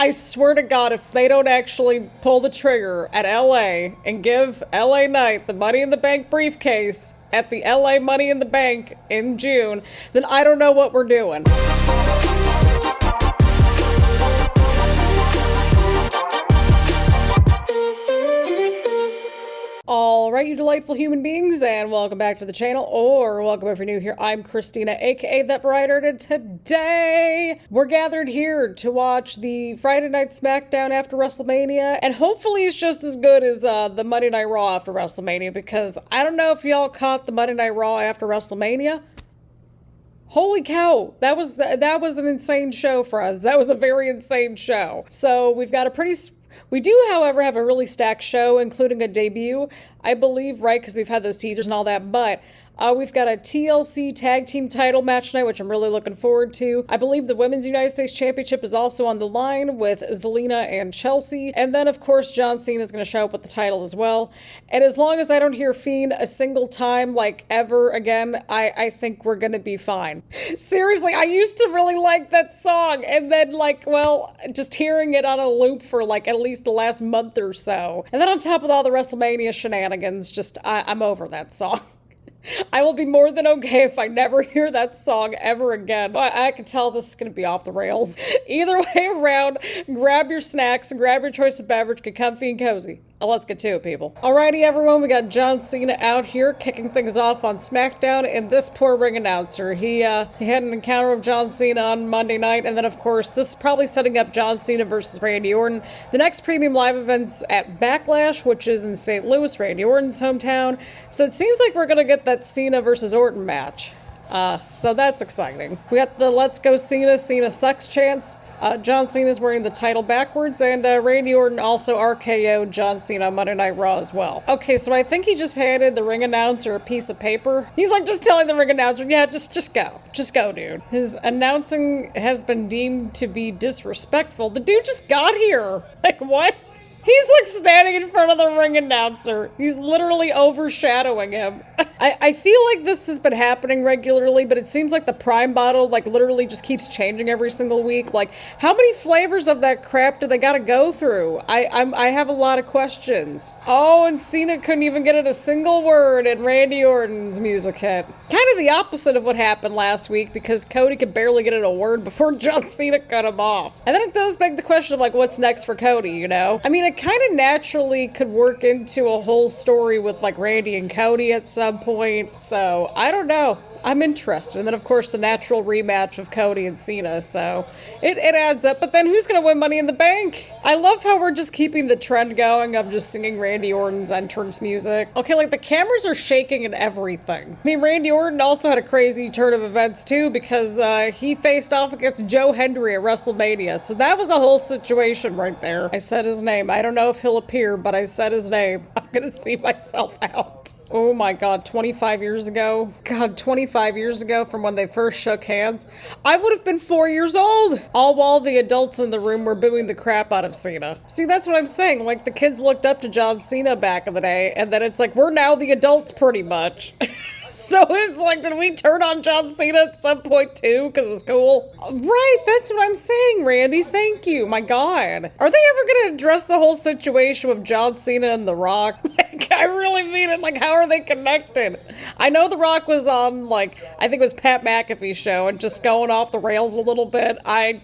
I swear to God, if they don't actually pull the trigger at LA and give LA Knight the Money in the Bank briefcase at the LA Money in the Bank in June, then I don't know what we're doing. Alright, you delightful human beings, and welcome back to the channel, or welcome if you're new here. I'm Christina, aka That Writer, and today we're gathered here to watch the Friday Night Smackdown after WrestleMania, and hopefully it's just as good as the Monday Night Raw after WrestleMania, because I don't know if y'all caught the Monday Night Raw after WrestleMania. Holy cow, that was an insane show for us. That was a very insane show. So we've got we do, however, have a really stacked show, including a debut, I believe, right? Because we've had those teasers and all that, but we've got a TLC tag team title match tonight, which I'm really looking forward to. I believe the Women's United States Championship is also on the line with Zelina and Chelsea. And then, of course, John Cena is going to show up with the title as well. And as long as I don't hear Fiend a single time, like, ever again, I think we're going to be fine. Seriously, I used to really like that song. And then, like, well, just hearing it on a loop for, like, at least the last month or so. And then on top of all the WrestleMania shenanigans, just, I'm over that song. I will be more than okay if I never hear that song ever again. I can tell this is going to be off the rails. Either way around, grab your snacks and grab your choice of beverage, get comfy and cozy. Let's get to it, people. Alrighty, everyone, we got John Cena out here kicking things off on SmackDown, and this poor ring announcer. He had an encounter with John Cena on Monday night, and then, of course, this is probably setting up John Cena versus Randy Orton. The next premium live event's at Backlash, which is in St. Louis, Randy Orton's hometown. So it seems like we're gonna get that Cena versus Orton match. So that's exciting. We got the Let's Go Cena, Cena Sucks chants. John Cena's wearing the title backwards, and Randy Orton also RKO'd John Cena on Monday Night Raw as well. Okay, so I think he just handed the ring announcer a piece of paper. He's like just telling the ring announcer, yeah, just go. Just go, dude. His announcing has been deemed to be disrespectful. The dude just got here. Like, what? He's like standing in front of the ring announcer. He's literally overshadowing him. I feel like this has been happening regularly, but it seems like the Prime bottle like literally just keeps changing every single week. Like, how many flavors of that crap do they gotta go through? I have a lot of questions. Oh, and Cena couldn't even get in a single word, and Randy Orton's music hit. Kind of the opposite of what happened last week, because Cody could barely get in a word before John Cena cut him off. And then it does beg the question of like, what's next for Cody, you know? I mean, it kind of naturally could work into a whole story with like Randy and Cody at some point. So I don't know. I'm interested. And then, of course, the natural rematch of Cody and Cena, so it adds up. But then who's going to win Money in the Bank? I love how we're just keeping the trend going of just singing Randy Orton's entrance music. Okay, like, the cameras are shaking and everything. I mean, Randy Orton also had a crazy turn of events, too, because he faced off against Joe Hendry at WrestleMania, so that was a whole situation right there. I said his name. I don't know if he'll appear, but I said his name. I'm gonna see myself out. Oh my God, 25 years ago? God, 25 years ago from when they first shook hands, I would have been 4 years old. All while the adults in the room were booing the crap out of Cena. See, that's what I'm saying. Like, the kids looked up to John Cena back in the day, and then it's like, we're now the adults pretty much. So it's like, did we turn on John Cena at some point too? Because it was cool? Right, that's what I'm saying, Randy. Thank you. My God. Are they ever going to address the whole situation with John Cena and The Rock? Like, I really mean it. Like, how are they connected? I know The Rock was on, like, I think it was Pat McAfee's show and just going off the rails a little bit. I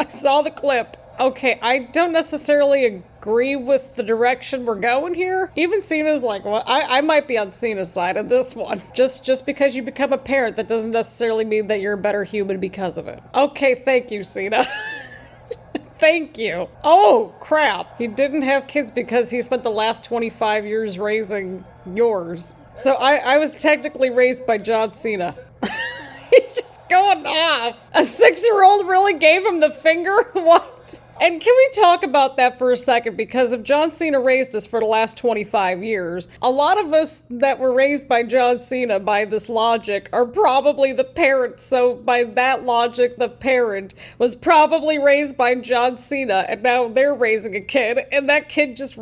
saw the clip. Okay, I don't necessarily agree with the direction we're going here. Even Cena's like, well, I might be on Cena's side of this one. Just because you become a parent, that doesn't necessarily mean that you're a better human because of it. Okay, thank you, Cena. Thank you. Oh, crap. He didn't have kids because he spent the last 25 years raising yours. So I was technically raised by John Cena. He's just going off. A 6-year-old really gave him the finger? What? And can we talk about that for a second? Because if John Cena raised us for the last 25 years, a lot of us that were raised by John Cena by this logic are probably the parents. So by that logic, the parent was probably raised by John Cena, and now they're raising a kid, and that kid just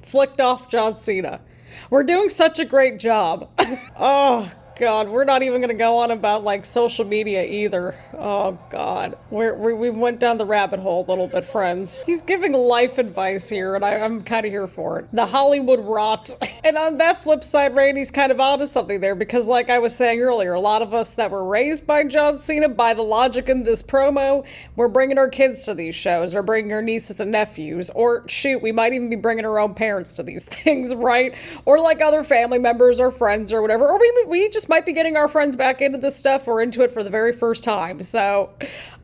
flicked off John Cena. We're doing such a great job. Oh, God, we're not even gonna go on about like social media either. Oh God, we went down the rabbit hole a little bit, friends. He's giving life advice here, and I'm kind of here for it. The Hollywood rot. And on that flip side, Randy's kind of onto something there, because like I was saying earlier, a lot of us that were raised by John Cena, by the logic in this promo, we're bringing our kids to these shows, or bringing our nieces and nephews, or shoot, we might even be bringing our own parents to these things, right? Or like other family members or friends or whatever, or we just might be getting our friends back into this stuff or into it for the very first time. So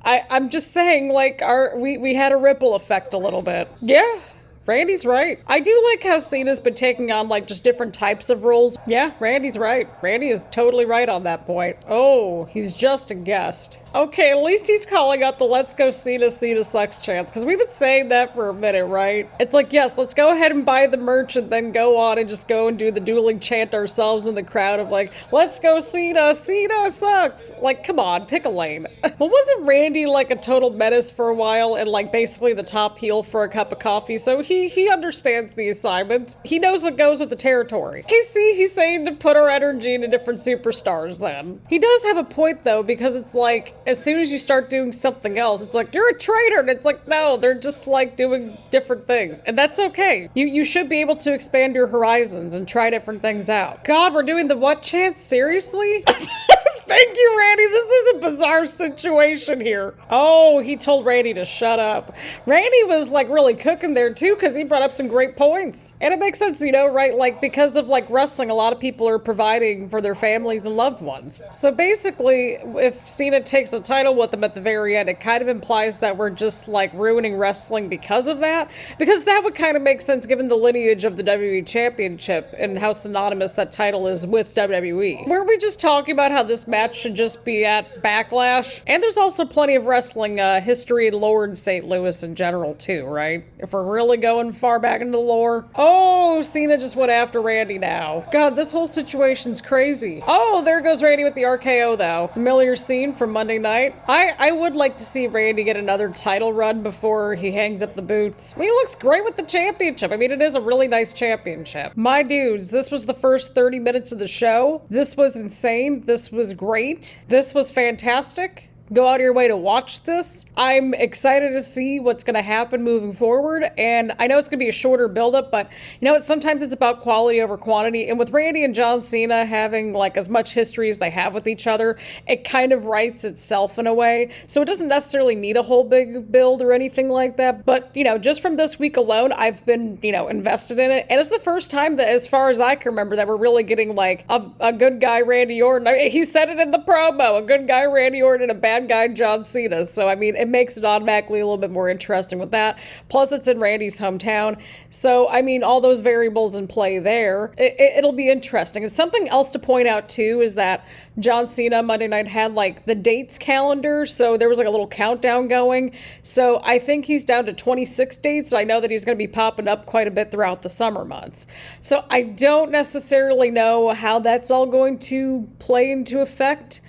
I'm just saying, like, we had a ripple effect a little bit. Yeah. Randy's right. I do like how Cena's been taking on, like, just different types of roles. Yeah, Randy's right. Randy is totally right on that point. Oh, he's just a guest. Okay, at least he's calling out the let's go Cena sucks chance, because we've been saying that for a minute, right? It's like, yes, let's go ahead and buy the merch and then go on and just go and do the dueling chant ourselves in the crowd of like, let's go Cena sucks. Like, come on, pick a lane. Well, wasn't Randy like a total menace for a while and like basically the top heel for a cup of coffee? So he understands the assignment. He knows what goes with the territory. Okay, see, he's saying to put our energy into different superstars then. He does have a point though, because it's like, as soon as you start doing something else, it's like, you're a traitor. And it's like, no, they're just like doing different things. And that's okay. You should be able to expand your horizons and try different things out. God, we're doing the what chant? Seriously? Thank you, Randy. This is a bizarre situation here. Oh, he told Randy to shut up. Randy was like really cooking there too, because he brought up some great points. And it makes sense, you know, right? Like, because of like wrestling, a lot of people are providing for their families and loved ones. So basically, if Cena takes the title with him at the very end, it kind of implies that we're just like ruining wrestling because of that. Because that would kind of make sense given the lineage of the WWE Championship and how synonymous that title is with WWE. Weren't we just talking about how this match should just be at Backlash? And there's also plenty of wrestling history and lore in St. Louis in general too, right? If we're really going far back into the lore. Oh, Cena just went after Randy now. God, this whole situation's crazy. Oh, there goes Randy with the RKO though. Familiar scene from Monday night. I would like to see Randy get another title run before he hangs up the boots. I mean, he looks great with the championship. I mean, it is a really nice championship. My dudes, this was the first 30 minutes of the show. This was insane. This was great. This was fantastic. Go out of your way to watch this. I'm excited to see what's going to happen moving forward, and I know it's going to be a shorter buildup, but you know what? Sometimes it's about quality over quantity, and with Randy and John Cena having like as much history as they have with each other, it kind of writes itself in a way, so it doesn't necessarily need a whole big build or anything like that, but you know, just from this week alone, I've been, you know, invested in it, and it's the first time that, as far as I can remember, that we're really getting like a good guy Randy Orton. I mean, he said it in the promo, a good guy Randy Orton and a bad guy John Cena. So I mean, it makes it automatically a little bit more interesting with that. Plus it's in Randy's hometown. So I mean, all those variables in play there, it'll be interesting. And something else to point out too is that John Cena Monday night had like the dates calendar. So there was like a little countdown going. So I think he's down to 26 dates. I know that he's going to be popping up quite a bit throughout the summer months. So I don't necessarily know how that's all going to play into effect.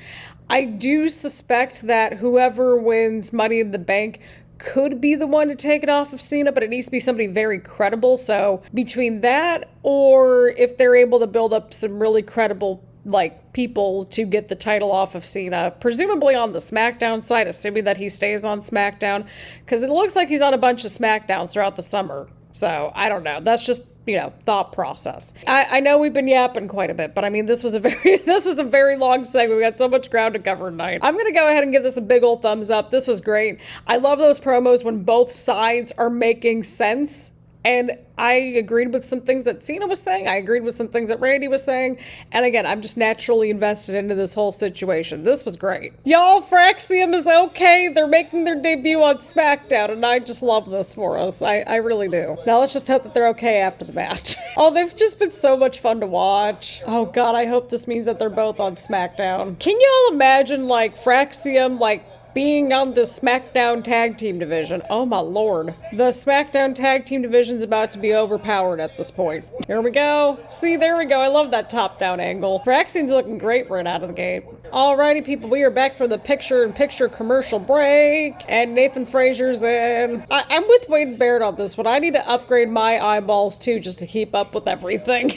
I do suspect that whoever wins Money in the Bank could be the one to take it off of Cena, but it needs to be somebody very credible. So between that, or if they're able to build up some really credible like people to get the title off of Cena, presumably on the SmackDown side, assuming that he stays on SmackDown, because it looks like he's on a bunch of SmackDowns throughout the summer. So I don't know. That's just, you know, thought process. I know we've been yapping quite a bit, but I mean, this was a very long segment. We got so much ground to cover tonight. I'm going to go ahead and give this a big old thumbs up. This was great. I love those promos when both sides are making sense. And I agreed with some things that Cena was saying. I agreed with some things that Randy was saying. And again, I'm just naturally invested into this whole situation. This was great. Y'all, Fraxiom is okay. They're making their debut on SmackDown, and I just love this for us. I really do. Now let's just hope that they're okay after the match. Oh, they've just been so much fun to watch. Oh God, I hope this means that they're both on SmackDown. Can y'all imagine like Fraxiom like being on the SmackDown Tag Team Division? Oh my lord. The SmackDown Tag Team Division's about to be overpowered at this point. Here we go. See, there we go. I love that top-down angle. Fraxiom's looking great right out of the gate. Alrighty, people, we are back for the picture-in-picture commercial break, and Nathan Frazier's in. I'm with Wade Barrett on this one. I need to upgrade my eyeballs too just to keep up with everything.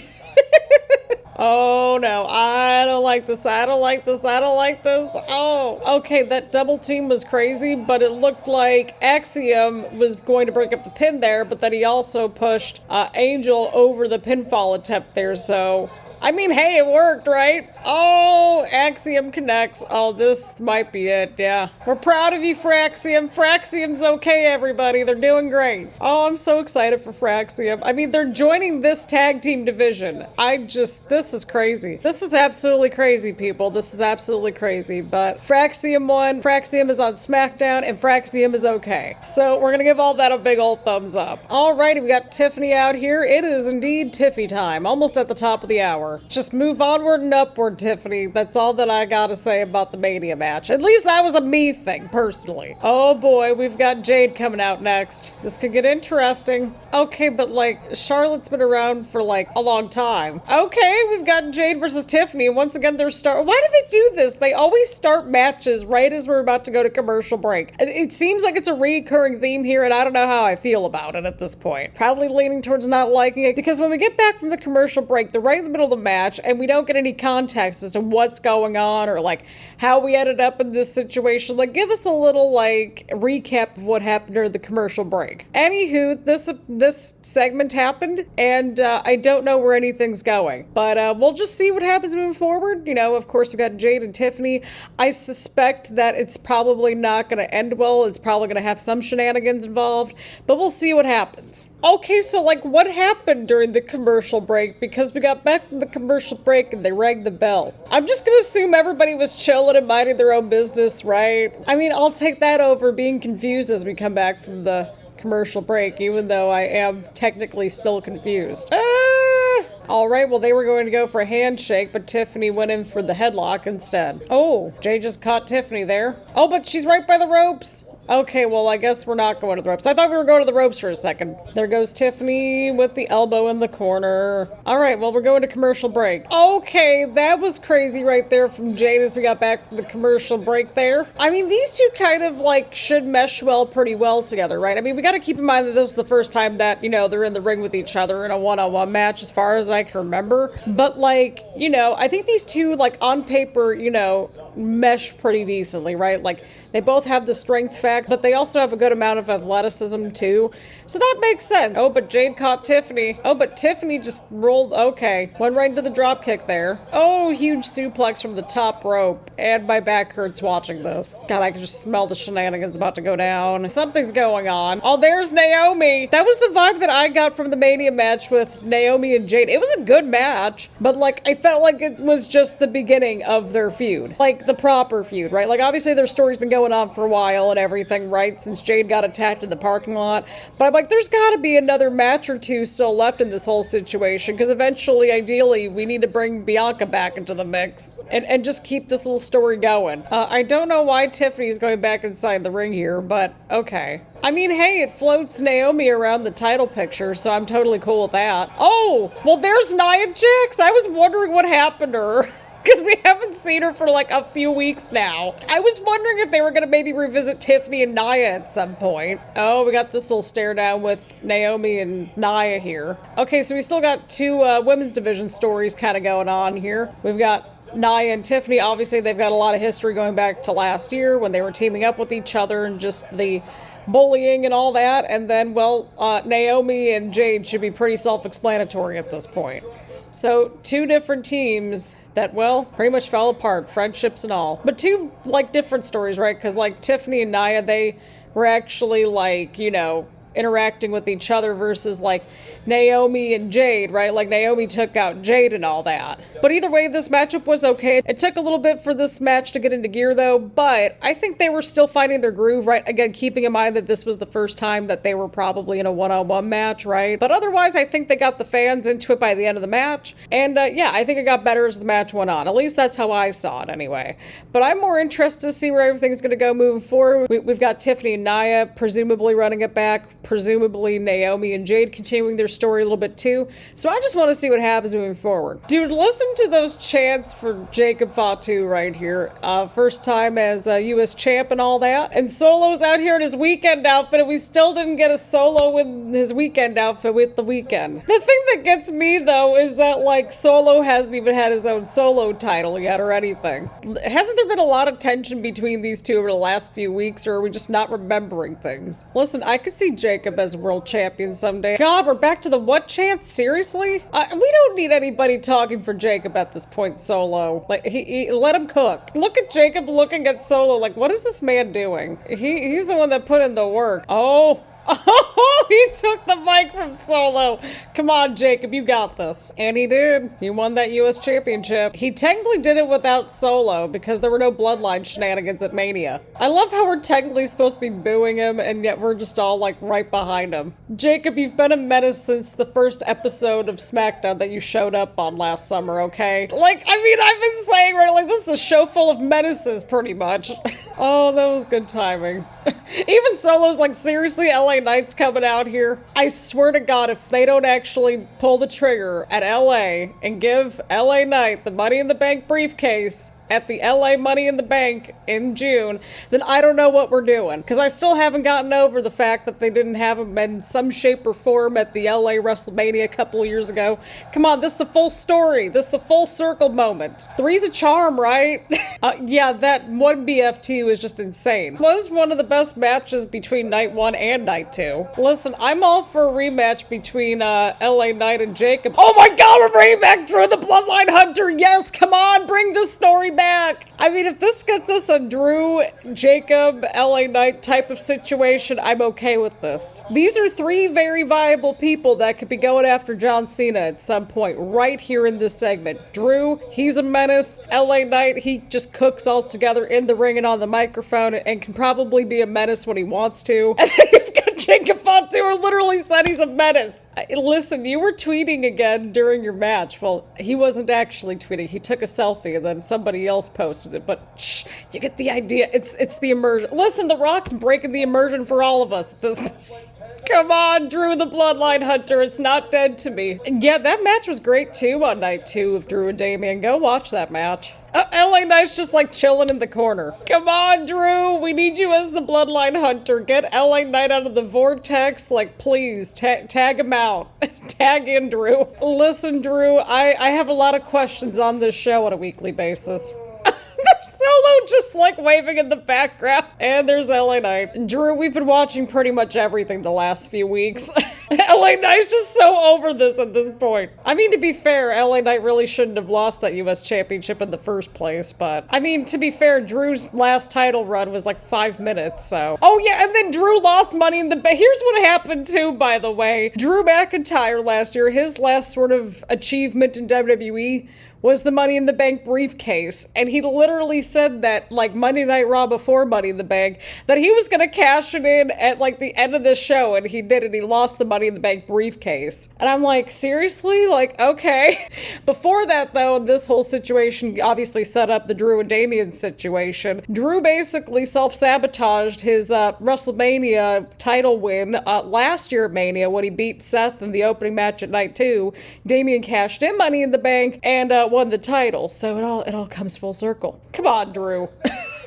Oh no, I don't like this. I don't like this. I don't like this. Oh, okay, that double team was crazy, but it looked like Axiom was going to break up the pin there, but then he also pushed Angel over the pinfall attempt there, so... I mean, hey, it worked, right? Oh, Axiom connects. Oh, this might be it, yeah. We're proud of you, Fraxiom. Fraxiom's okay, everybody. They're doing great. Oh, I'm so excited for Fraxiom. I mean, they're joining this tag team division. This is crazy. This is absolutely crazy, people. This is absolutely crazy. But Fraxiom won. Fraxiom is on SmackDown, and Fraxiom is okay. So we're gonna give all that a big old thumbs up. Alrighty, we got Tiffany out here. It is indeed Tiffy time. Almost at the top of the hour. Just move onward and upward, Tiffany. That's all that I gotta say about the Mania match. At least that was a me thing, personally. Oh boy, we've got Jade coming out next. This could get interesting. Okay, but like, Charlotte's been around for like a long time. Okay, we've got Jade versus Tiffany. Once again, Why do they do this? They always start matches right as we're about to go to commercial break. It seems like it's a recurring theme here, and I don't know how I feel about it at this point. Probably leaning towards not liking it, because when we get back from the commercial break, they're right in the middle of the match, and we don't get any context as to what's going on or like how we ended up in this situation. Like, give us a little like recap of what happened during the commercial break. Anywho, this segment happened, and I don't know where anything's going, but we'll just see what happens moving forward. You know, of course, we got Jade and Tiffany. I suspect that it's probably not going to end well. It's probably going to have some shenanigans involved, but we'll see what happens. Okay, so like, what happened during the commercial break? Because we got back from the commercial break and they rang the bell. I'm just gonna assume everybody was chilling and minding their own business, right? I mean, I'll take that over being confused as we come back from the commercial break, even though I am technically still confused. All right, well, they were going to go for a handshake, but Tiffany went in for the headlock instead. Oh, Jay just caught Tiffany there. Oh, but she's right by the ropes. Okay, well, I guess we're not going to the ropes. I thought we were going to the ropes for a second. There goes Tiffany with the elbow in the corner. All right, well, we're going to commercial break. Okay, that was crazy right there from Jade as we got back from the commercial break there. I mean, these two kind of, like, should mesh pretty well together, right? I mean, we got to keep in mind that this is the first time that, you know, they're in the ring with each other in a one-on-one match as far as I can remember. But, like, you know, I think these two, like, on paper, you know, mesh pretty decently, right? Like, they both have the strength factor, but they also have a good amount of athleticism too. So that makes sense. Oh, but Jade caught Tiffany. Oh, but Tiffany just rolled. Okay. Went right into the drop kick there. Oh, huge suplex from the top rope. And my back hurts watching this. God, I can just smell the shenanigans about to go down. Something's going on. Oh, there's Naomi. That was the vibe that I got from the Mania match with Naomi and Jade. It was a good match, but like, I felt like it was just the beginning of their feud. Like, the proper feud, right? Like, obviously their story's been going on for a while and everything, right? Since Jade got attacked in the parking lot. But I'm like, there's gotta be another match or two still left in this whole situation, because eventually, ideally, we need to bring Bianca back into the mix and just keep this little story going. I don't know why Tiffany's going back inside the ring here, but okay. I mean, hey, it floats Naomi around the title picture, so I'm totally cool with that. Oh, well, there's Nia Jax. I was wondering what happened to her. Because we haven't seen her for like a few weeks now. I was wondering if they were going to maybe revisit Tiffany and Nia at some point. Oh, we got this little stare down with Naomi and Nia here. Okay, so we still got two women's division stories kind of going on here. We've got Nia and Tiffany. Obviously, they've got a lot of history going back to last year when they were teaming up with each other and just the bullying and all that. And then, well, Naomi and Jade should be pretty self-explanatory at this point. So, two different teams that, well, pretty much fell apart, friendships and all. But two, like, different stories, right? Because, like, Tiffany and Nia, they were actually, like, you know, interacting with each other versus, like, Naomi and Jade, right? Like, Naomi took out Jade and all that. But either way, this matchup was okay. It took a little bit for this match to get into gear, though, but I think they were still finding their groove, right? Again, keeping in mind that this was the first time that they were probably in a one-on-one match, right? But otherwise, I think they got the fans into it by the end of the match. And, yeah, I think it got better as the match went on. At least that's how I saw it, anyway. But I'm more interested to see where everything's going to go moving forward. We've got Tiffany and Nia presumably running it back, presumably Naomi and Jade continuing their story a little bit too. So I just want to see what happens moving forward. Dude, listen to those chants for Jacob Fatu right here. First time as U.S. champ and all that. And Solo's out here in his weekend outfit, and we still didn't get a Solo with his weekend outfit with the weekend. The thing that gets me, though, is that, like, Solo hasn't even had his own solo title yet or anything. Hasn't there been a lot of tension between these two over the last few weeks, or are we just not remembering things? Listen, I could see Jacob as world champion someday. God, we're back to the what chant? Seriously? We don't need anybody talking for Jacob at this point, Solo. Like, he let him cook. Look at Jacob looking at Solo like, what is this man doing? He's the one that put in the work. Oh, he took the mic from Solo. Come on, Jacob, you got this. And he did. He won that U.S. championship. He technically did it without Solo because there were no bloodline shenanigans at Mania. I love how we're technically supposed to be booing him, and yet we're just all, like, right behind him. Jacob, you've been a menace since the first episode of Smackdown that you showed up on last summer, okay? Like, I mean, I've been saying, right, like, this is a show full of menaces, pretty much. Oh, that was good timing. Even Solo's like, seriously, LA Knight's coming out here? I swear to God, if they don't actually pull the trigger at LA and give LA Knight the Money in the Bank briefcase at the LA Money in the Bank in June, then I don't know what we're doing. Because I still haven't gotten over the fact that they didn't have him in some shape or form at the LA WrestleMania a couple of years ago. Come on, this is a full story. This is a full circle moment. Three's a charm, right? Yeah, that one BF2 is just insane. It was one of the best matches between Night 1 and Night 2. Listen, I'm all for a rematch between LA Knight and Jacob. Oh my God, we're bringing back Drew the Bloodline Hunter. Yes, come on, bring this story back. I mean, if this gets us a Drew, Jacob, LA Knight type of situation, I'm okay with this. These are three very viable people that could be going after John Cena at some point right here in this segment. Drew, he's a menace. LA Knight, he just cooks all together in the ring and on the microphone and can probably be a menace when he wants to. And then you've got Jacob Fatu, who literally said he's a menace. Listen, you were tweeting again during your match. Well, he wasn't actually tweeting. He took a selfie and then somebody else posted it. But shh, you get the idea. It's the immersion. Listen, The Rock's breaking the immersion for all of us at this point. Come on, Drew the Bloodline Hunter. It's not dead to me. Yeah, that match was great too on Night 2 of Drew and Damian. Go watch that match. LA Knight's just like chilling in the corner. Come on, Drew. We need you as the Bloodline Hunter. Get LA Knight out of the vortex. Like, please, tag him out. Tag in, Drew. Listen, Drew, I have a lot of questions on this show on a weekly basis. There's Solo just like waving in the background. And there's LA Knight. Drew, we've been watching pretty much everything the last few weeks. LA Knight's just so over this at this point. I mean, to be fair, LA Knight really shouldn't have lost that U.S. championship in the first place, but I mean, to be fair, Drew's last title run was like 5 minutes, so. Oh yeah, and then Drew lost Money in the Bank. Here's what happened too, by the way. Drew McIntyre last year, his last sort of achievement in WWE was the Money in the Bank briefcase. And he literally said that, like, Monday Night Raw before Money in the Bank, that he was gonna cash it in at, like, the end of the show, and he did, and he lost the Money in the Bank briefcase. And I'm like, seriously? Like, okay. Before that, though, this whole situation obviously set up the Drew and Damian situation. Drew basically self-sabotaged his WrestleMania title win last year at Mania when he beat Seth in the opening match at Night 2. Damian cashed in Money in the Bank, and won the title, so it all comes full circle. Come on, Drew.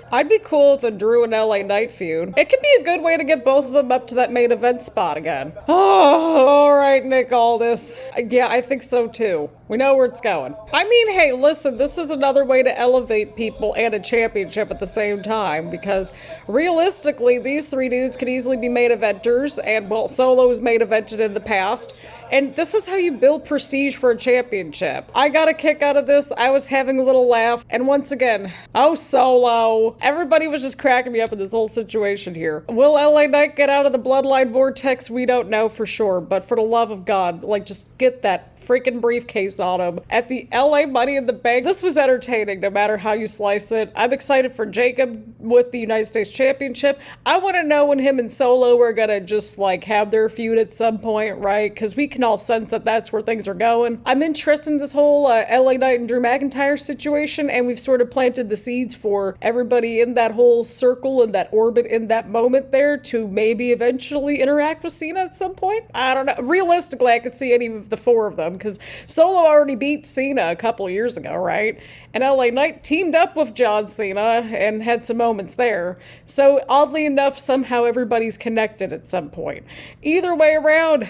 I'd be cool with a Drew and LA Knight feud. It could be a good way to get both of them up to that main event spot again. Oh, all right, Nick Aldis. Yeah, I think so too. We know where it's going. I mean, hey, listen, this is another way to elevate people and a championship at the same time, because realistically, these three dudes could easily be main eventers, and, well, Solo's main evented in the past. And this is how you build prestige for a championship. I got a kick out of this. I was having a little laugh. And once again, oh, Solo. Everybody was just cracking me up in this whole situation here. Will LA Knight get out of the bloodline vortex? We don't know for sure. But for the love of God, like, just get that freaking briefcase on him at the LA Money in the Bank. This was entertaining no matter how you slice it. I'm excited for Jacob with the United States Championship. I want to know when him and Solo are gonna just like have their feud at some point, right? Because we can all sense that that's where things are going. I'm interested in this whole LA Knight and Drew McIntyre situation, and we've sort of planted the seeds for everybody in that whole circle, in that orbit, in that moment there to maybe eventually interact with Cena at some point. I don't know. Realistically, I could see any of the four of them because Solo already beat Cena a couple years ago, right? And LA Knight teamed up with John Cena and had some moments there. So oddly enough, somehow everybody's connected at some point. Either way around,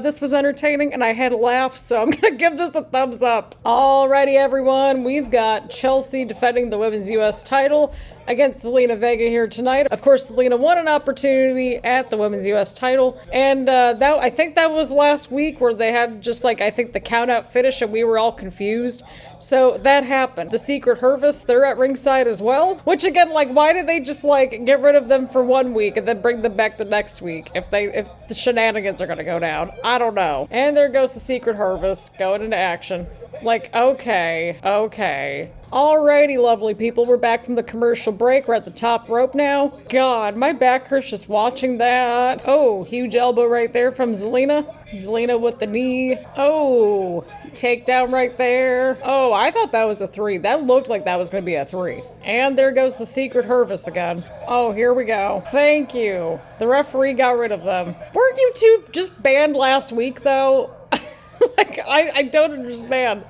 this was entertaining and I had a laugh, so I'm gonna give this a thumbs up. Alrighty everyone, we've got Chelsea defending the Women's US title against Zelina Vega here tonight. Of course, Zelina won an opportunity at the Women's US title, and I think that was last week where they had just like, I think the count out finish and we were all confused. So that happened. The Secret Harvest, they're at ringside as well, which again, like, why did they just like get rid of them for 1 week and then bring them back the next week if the shenanigans are gonna go down? I don't know. And there goes the Secret Harvest going into action. Like, okay. Alrighty, lovely people, we're back from the commercial break. We're at the top rope now. God, my back hurts just watching that. Oh, huge elbow right there from Zelina. Zelina with the knee. Oh, takedown right there. Oh, I thought that was a 3. That looked like that was going to be a 3. And there goes the Secret Harvest again. Oh, here we go. Thank you. The referee got rid of them. Weren't you two just banned last week, though? Like, I don't understand.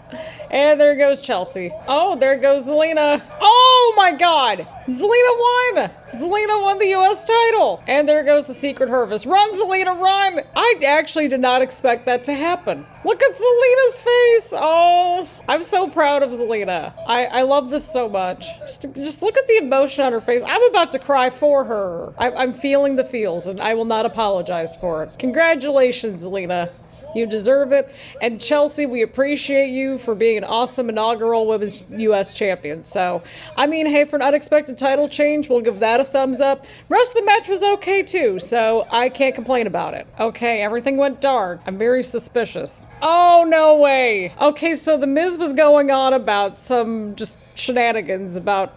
And there goes Chelsea. Oh, there goes Zelina. Oh my god! Zelina won! Zelina won the US title! And there goes the Secret Harvest. Run, Zelina, run! I actually did not expect that to happen. Look at Zelina's face! Oh, I'm so proud of Zelina. I love this so much. Just look at the emotion on her face. I'm about to cry for her. I'm feeling the feels, and I will not apologize for it. Congratulations, Zelina. You deserve it. And Chelsea, we appreciate you for being an awesome inaugural Women's US champion. So, I mean, hey, for an unexpected title change, we'll give that a thumbs up. Rest of the match was okay too, so I can't complain about it. Okay, everything went dark. I'm very suspicious. Oh, no way. Okay, so the Miz was going on about some just shenanigans about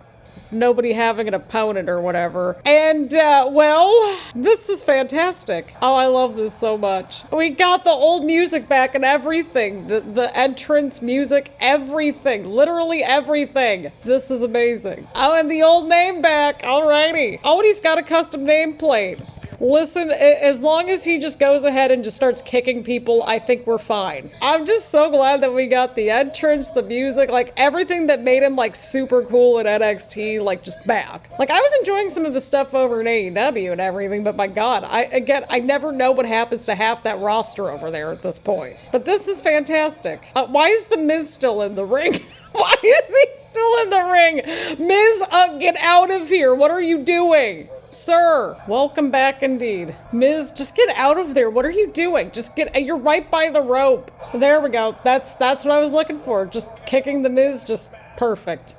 nobody having an opponent or whatever. And, well, this is fantastic. Oh, I love this so much. We got the old music back and everything. The entrance music, everything. Literally everything. This is amazing. Oh, and the old name back. Alrighty. Oh, and he's got a custom nameplate. Listen, as long as he just goes ahead and just starts kicking people, I think we're fine. I'm just so glad that we got the entrance, the music, like everything that made him like super cool at NXT, like just back. Like I was enjoying some of his stuff over in AEW and everything, but my God, I never know what happens to half that roster over there at this point. But this is fantastic. Why is the Miz still in the ring? Why is he still in the ring? Miz, get out of here. What are you doing? Sir, welcome back indeed. Miz, just get out of there. What are you doing? Just you're right by the rope. There we go. That's what I was looking for. Just kicking the Miz, just perfect.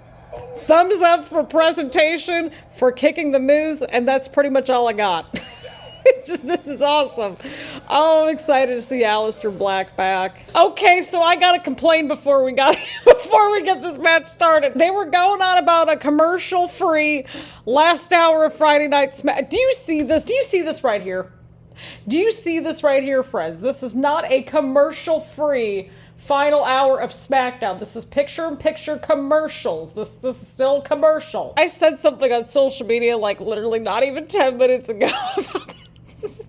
Thumbs up for presentation, for kicking the Miz, and that's pretty much all I got. This is awesome. Oh, I'm excited to see Aleister Black back. Okay, so I gotta complain before we get this match started. They were going on about a commercial-free last hour of Friday Night Smackdown. Do you see this? Do you see this right here? Do you see this right here, friends? This is not a commercial-free final hour of SmackDown. This is picture-in-picture commercials. This is still commercial. I said something on social media like literally not even 10 minutes ago about this.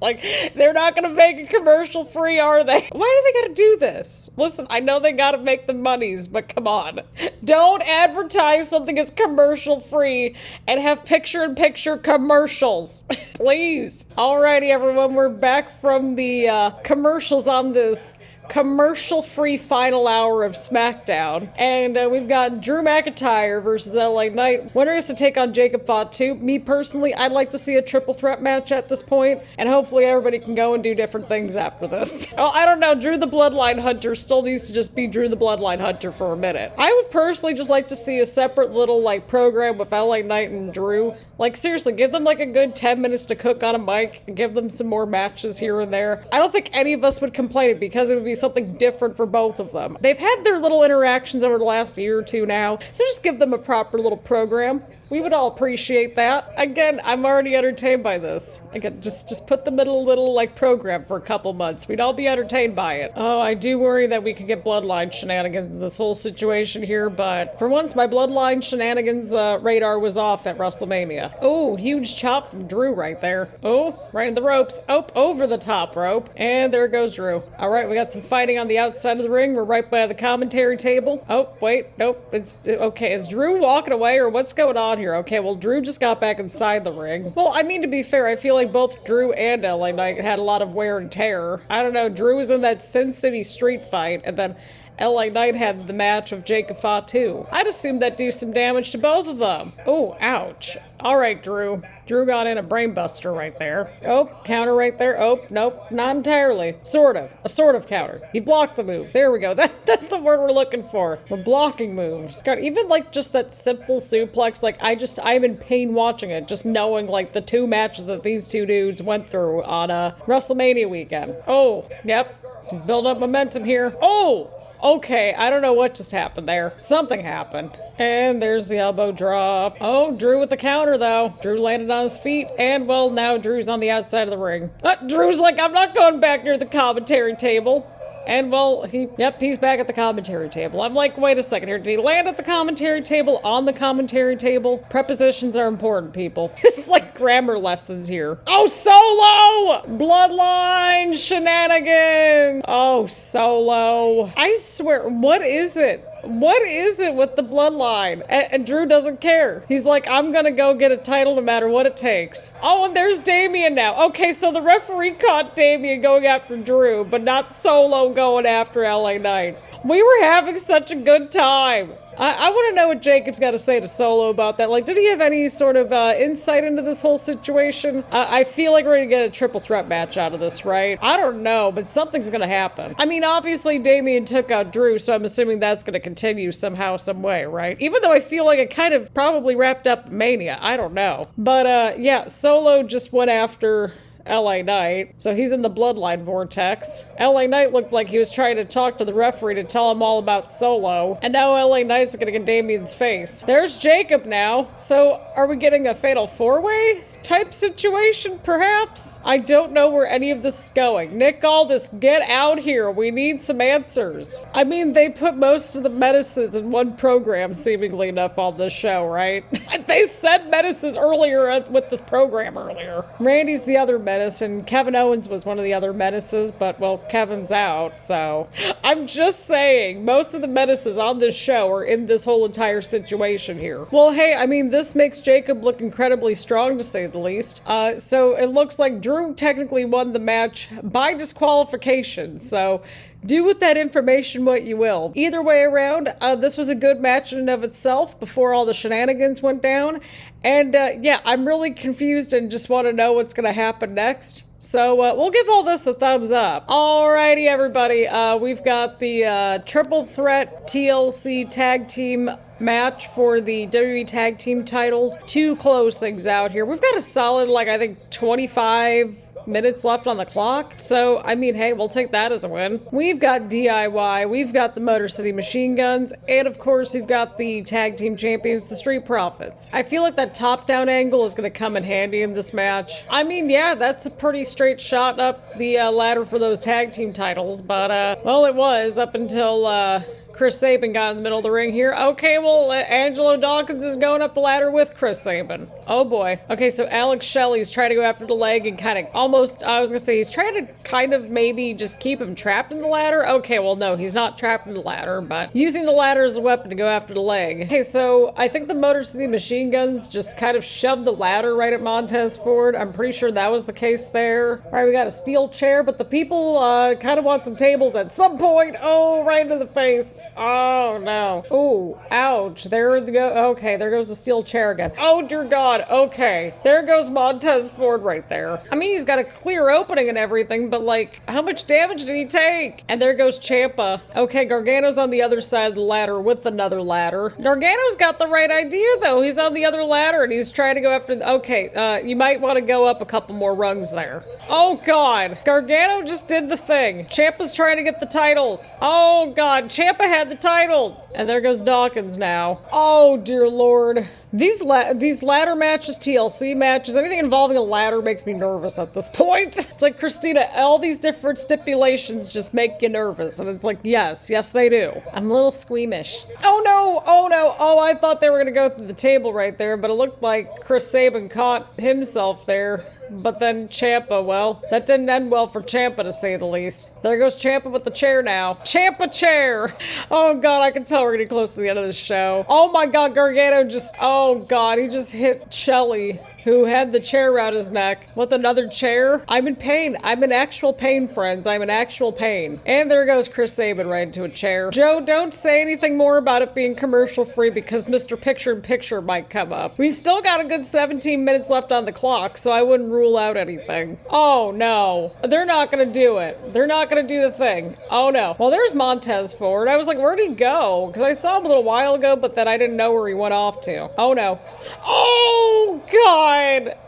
Like, they're not gonna make a commercial free, are they? Why do they gotta do this? Listen, I know they gotta make the monies, but come on. Don't advertise something as commercial free and have picture-in-picture commercials. Please. Alrighty, everyone, we're back from the commercials on this commercial-free final hour of SmackDown. And we've got Drew McIntyre versus LA Knight. Winner is to take on Jacob Fatu. Me personally, I'd like to see a triple threat match at this point, and hopefully everybody can go and do different things after this. Oh, I don't know, Drew the Bloodline Hunter still needs to just be Drew the Bloodline Hunter for a minute. I would personally just like to see a separate little like program with LA Knight and Drew. Like seriously, give them like a good 10 minutes to cook on a mic, and give them some more matches here and there. I don't think any of us would complain because it would be be something different for both of them. They've had their little interactions over the last year or two now, so just give them a proper little program. We would all appreciate that. Again, I'm already entertained by this. Again, just put them in a little, like, program for a couple months. We'd all be entertained by it. Oh, I do worry that we could get bloodline shenanigans in this whole situation here, but for once, my bloodline shenanigans radar was off at WrestleMania. Oh, huge chop from Drew right there. Oh, right in the ropes. Oh, over the top rope. And there goes Drew. All right, we got some fighting on the outside of the ring. We're right by the commentary table. Oh, wait, nope. Okay, is Drew walking away or what's going on here? Okay, well, Drew just got back inside the ring. Well, I mean, to be fair, I feel like both Drew and LA Knight had a lot of wear and tear. I don't know, Drew was in that Sin City street fight, and then LA Knight had the match of Jake and Fatu. I'd assume that'd do some damage to both of them. Oh, ouch. All right, Drew. Drew got in a brainbuster right there. Oh, counter right there. Oh, nope, not entirely. Sort of. A sort of counter. He blocked the move. There we go. That's the word we're looking for. We're blocking moves. God, even like just that simple suplex, like I'm in pain watching it, just knowing like the two matches that these two dudes went through on WrestleMania weekend. Oh, yep. He's building up momentum here. Oh! Okay, I don't know what just happened there. Something happened. And there's the elbow drop. Oh, Drew with the counter, though. Drew landed on his feet, and, well, now Drew's on the outside of the ring. Drew's like, I'm not going back near the commentary table. And, well, he's back at the commentary table. I'm like, wait a second here. Did he land at the commentary table, on the commentary table? Prepositions are important, people. This is like grammar lessons here. Oh, Solo! Bloodline shenanigans! Oh, Solo. I swear, what is it? What is it with the bloodline? And Drew doesn't care. He's like, I'm gonna go get a title no matter what it takes. Oh, and there's Damian now. Okay, so the referee caught Damian going after Drew, but not Solo going after LA Knight. We were having such a good time. I want to know what Jacob's got to say to Solo about that. Like, did he have any sort of insight into this whole situation? I feel like we're going to get a triple threat match out of this, right? I don't know, but something's going to happen. I mean, obviously, Damian took out Drew, so I'm assuming that's going to continue somehow, some way, right? Even though I feel like it kind of probably wrapped up Mania. I don't know. But, yeah, Solo just went after LA Knight, so he's in the bloodline vortex. LA Knight looked like he was trying to talk to the referee to tell him all about Solo, and now LA Knight's gonna get Damian's face. There's Jacob now. So are we getting a fatal four-way type situation, perhaps? I don't know where any of this is going. Nick Aldis, get out here. We need some answers. I mean, they put most of the menaces in one program, seemingly enough, on this show, right? They said menaces earlier with this program earlier. Randy's the other menace, and Kevin Owens was one of the other menaces, but, well, Kevin's out, so I'm just saying, most of the menaces on this show are in this whole entire situation here. Well, hey, I mean, this makes Jacob look incredibly strong, to say the least. So it looks like Drew technically won the match by disqualification, so do with that information what you will. Either way around, this was a good match in and of itself before all the shenanigans went down. And yeah, I'm really confused and just want to know what's going to happen next. So we'll give all this a thumbs up. Alrighty, everybody. We've got the triple threat TLC tag team match for the WWE tag team titles to close things out here. We've got a solid, like, I think 25 minutes left on the clock. So, I mean, hey, we'll take that as a win. We've got DIY, we've got the Motor City Machine Guns, and of course, we've got the tag team champions, the Street Profits. I feel like that top-down angle is going to come in handy in this match. I mean, yeah, that's a pretty straight shot up the ladder for those tag team titles, but, well, it was up until, Chris Sabin got in the middle of the ring here. Okay, well, Angelo Dawkins is going up the ladder with Chris Sabin. Oh boy. Okay, so Alex Shelley's trying to go after the leg and kind of almost, I was gonna say, he's trying to kind of maybe just keep him trapped in the ladder. Okay, well, no, he's not trapped in the ladder, but using the ladder as a weapon to go after the leg. Okay, so I think the Motor City Machine Guns just kind of shoved the ladder right at Montez Ford. I'm pretty sure that was the case there. All right, we got a steel chair, but the people kind of want some tables at some point. Oh, right into the face. Oh no. Ooh, ouch. There we go. Okay, there goes the steel chair again. Oh dear God. Okay. There goes Montez Ford right there. I mean, he's got a clear opening and everything, but like, how much damage did he take? And there goes Ciampa. Okay, Gargano's on the other side of the ladder with another ladder. Gargano's got the right idea though. He's on the other ladder and he's trying to go after okay, you might want to go up a couple more rungs there. Oh God. Gargano just did the thing. Ciampa's trying to get the titles. Oh God. Ciampa had the titles. And there goes Dawkins now. Oh dear Lord. These ladder matches, TLC matches, anything involving a ladder makes me nervous at this point. It's like, Christina, all these different stipulations just make you nervous. And it's like, yes, they do. I'm a little squeamish. Oh no, oh no, oh, I thought they were gonna go through the table right there, but it looked like Chris Sabin caught himself there. But then Ciampa, well, that didn't end well for Ciampa to say the least. There goes Ciampa with the chair now. Ciampa chair! Oh God, I can tell we're getting close to the end of the show. Oh my God, Gargano just, oh God, he just hit Shelly, who had the chair around his neck, with another chair. I'm in pain. I'm in actual pain, friends. I'm in actual pain. And there goes Chris Sabin right into a chair. Joe, don't say anything more about it being commercial free because Mr. Picture-in-Picture might come up. We still got a good 17 minutes left on the clock, so I wouldn't rule out anything. Oh no. They're not gonna do it. They're not gonna do the thing. Oh no. Well, there's Montez Ford. I was like, where'd he go? Because I saw him a little while ago, but then I didn't know where he went off to. Oh no. Oh God.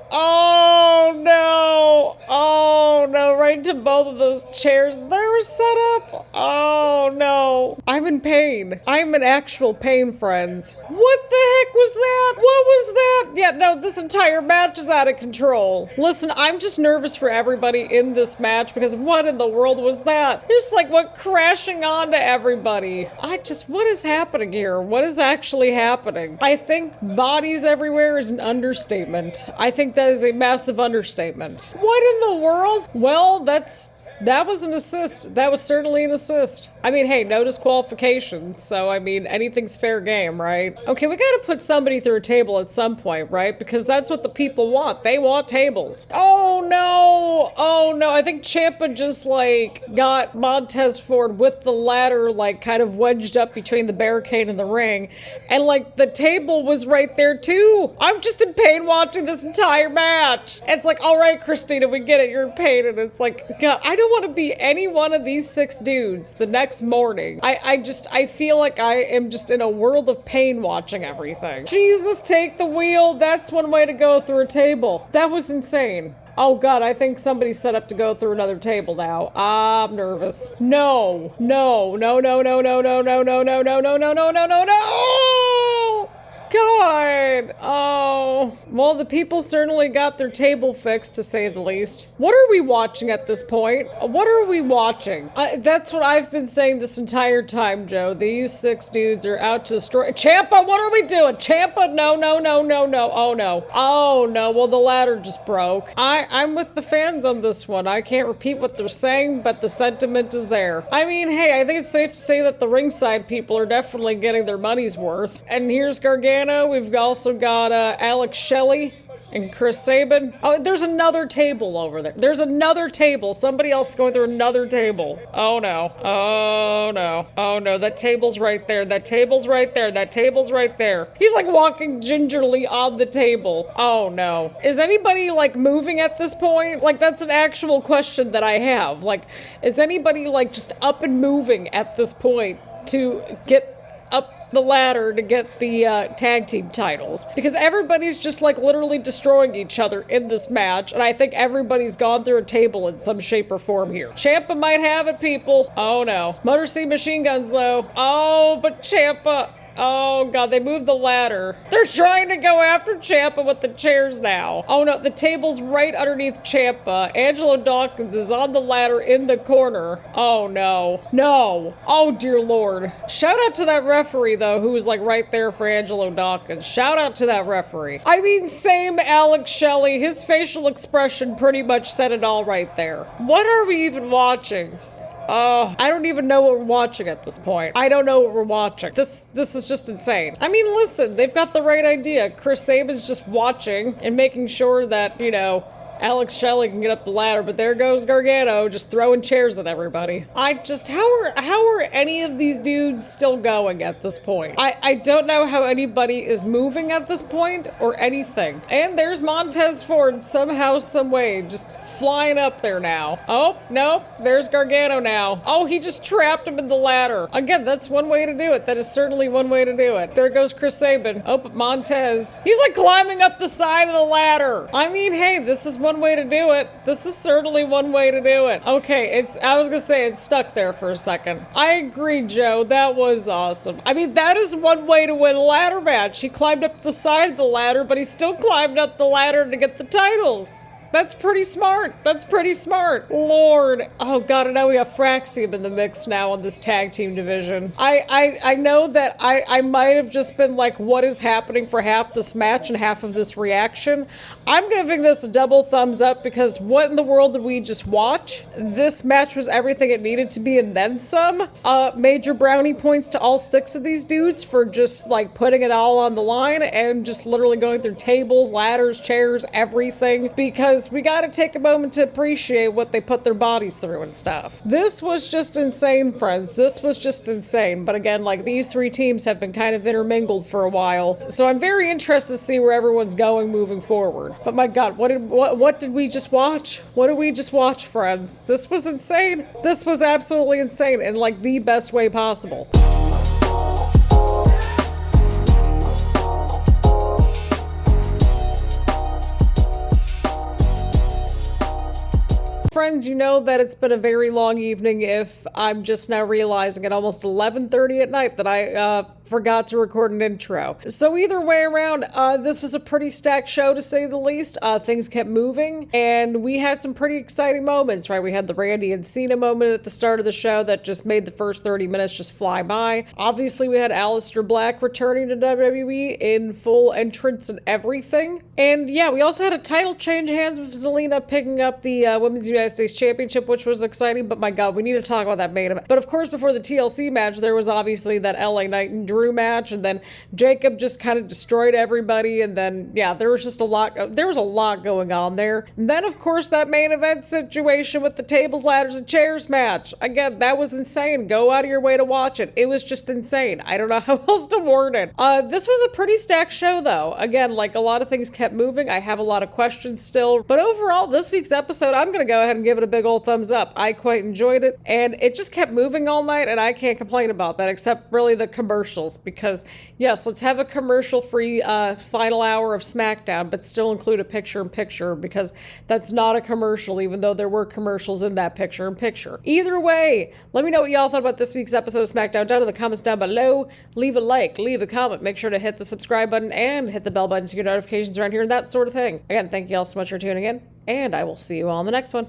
Oh no. Oh no. Right to both of those chairs. They were set up. Oh no. I'm in pain. I'm in actual pain, friends. What the heck was that? What was that? Yeah, no, this entire match is out of control. Listen, I'm just nervous for everybody in this match because what in the world was that? Just like what crashing onto everybody. What is happening here? What is actually happening? I think bodies everywhere is an understatement. I think that is a massive understatement. What in the world? Well, that was an assist. That was certainly an assist. I mean, hey, no disqualification, so I mean, anything's fair game, right? Okay, we gotta put somebody through a table at some point, right? Because that's what the people want. They want tables. Oh no! Oh no, I think Ciampa just like got Montez Ford with the ladder like kind of wedged up between the barricade and the ring, and like the table was right there too. I'm just in pain watching this entire match. And it's like, all right, Christina, we get it, you're in pain, and it's like, God, I don't want to be any one of these 6 dudes the next morning. I feel like I am just in a world of pain watching everything. Jesus, take the wheel. That's one way to go through a table. That was insane. Oh God, I think somebody's set up to go through another table now. I'm nervous. No, no, no, no, no, no, no, no, no, no, no, no, no, no, no, no, no! God! Oh. Well, the people certainly got their table fixed, to say the least. What are we watching at this point? What are we watching? That's what I've been saying this entire time, Joe. These 6 dudes are out to destroy— Ciampa, what are we doing? Ciampa, no, no, no, no, no. Oh, no. Oh, no. Well, the ladder just broke. I'm with the fans on this one. I can't repeat what they're saying, but the sentiment is there. I mean, hey, I think it's safe to say that the ringside people are definitely getting their money's worth. And here's Gargano. We've also got Alex Shelley and Chris Sabin. Oh, there's another table over there. There's another table. Somebody else going through another table. Oh no. Oh no. Oh no. That table's right there. That table's right there. That table's right there. He's like walking gingerly on the table. Oh no. Is anybody like moving at this point? Like, that's an actual question that I have. Like, is anybody like just up and moving at this point to get up the ladder to get the tag team titles? Because everybody's just like literally destroying each other in this match, and I think everybody's gone through a table in some shape or form here. Ciampa might have it, people. Oh no. Motor City Machine Guns though. Oh, but Ciampa— oh God, they moved the ladder. They're trying to go after Ciampa with the chairs now. Oh no, the table's right underneath Ciampa. Angelo Dawkins is on the ladder in the corner. Oh no. No. Oh dear Lord. Shout out to that referee though, who was like right there for Angelo Dawkins. Shout out to that referee. I mean, same Alex Shelley. His facial expression pretty much said it all right there. What are we even watching? I don't even know what we're watching at this point. I don't know what we're watching. This is just insane. I mean, listen, they've got the right idea. Chris Sabin's just watching and making sure that, you know, Alex Shelley can get up the ladder, but there goes Gargano just throwing chairs at everybody. How are any of these dudes still going at this point? I don't know how anybody is moving at this point or anything. And there's Montez Ford somehow, some way, just flying up there now. Oh, no, there's Gargano now. Oh, he just trapped him in the ladder. Again, that's one way to do it. That is certainly one way to do it. There goes Chris Sabin. Oh, but Montez. He's like climbing up the side of the ladder. I mean, hey, this is one way to do it. This is certainly one way to do it. Okay, I was gonna say it's stuck there for a second. I agree, Joe. That was awesome. I mean, that is one way to win a ladder match. He climbed up the side of the ladder, but he still climbed up the ladder to get the titles. That's pretty smart. That's pretty smart. Lord. Oh, God, and now we have Fraxiom in the mix now on this tag team division. I know that I might have just been like, what is happening for half this match and half of this reaction? I'm giving this a double thumbs up because what in the world did we just watch? This match was everything it needed to be and then some. Major brownie points to all 6 of these dudes for just like putting it all on the line and just literally going through tables, ladders, chairs, everything, because we got to take a moment to appreciate what they put their bodies through and stuff. This was just insane, friends. This was just insane. But again, like these 3 teams have been kind of intermingled for a while, so I'm very interested to see where everyone's going moving forward. But my God, what did we just watch? What did we just watch, friends? This was insane. This was absolutely insane in like the best way possible. Friends, you know that it's been a very long evening if I'm just now realizing at almost 11:30 at night that I forgot to record an intro. So either way around, this was a pretty stacked show to say the least. Things kept moving and we had some pretty exciting moments, right? We had the Randy and Cena moment at the start of the show that just made the first 30 minutes just fly by. Obviously, we had Aleister Black returning to WWE in full entrance and everything. And yeah, we also had a title change hands with Zelina picking up the Women's United States Championship, which was exciting, but my God, we need to talk about that main event. But of course, before the TLC match, there was obviously that LA Knight and Drew match, and then Jacob just kind of destroyed everybody, and then yeah, there was just a lot going on there. And then of course that main event situation with the tables, ladders, and chairs match. Again, that was insane. Go out of your way to watch it. It was just insane. I don't know how else to word it. This was a pretty stacked show though. Again, like a lot of things kept moving. I have a lot of questions still, but overall this week's episode, I'm gonna go ahead and give it a big old thumbs up. I quite enjoyed it, and it just kept moving all night, and I can't complain about that, except really the commercials, because yes, let's have a commercial-free final hour of SmackDown, but still include a picture-in-picture, because that's not a commercial, even though there were commercials in that picture-in-picture. Either way, let me know what y'all thought about this week's episode of SmackDown down in the comments down below. Leave a like, leave a comment, make sure to hit the subscribe button, and hit the bell button to get notifications around here and that sort of thing. Again, thank you all so much for tuning in, and I will see you all in the next one.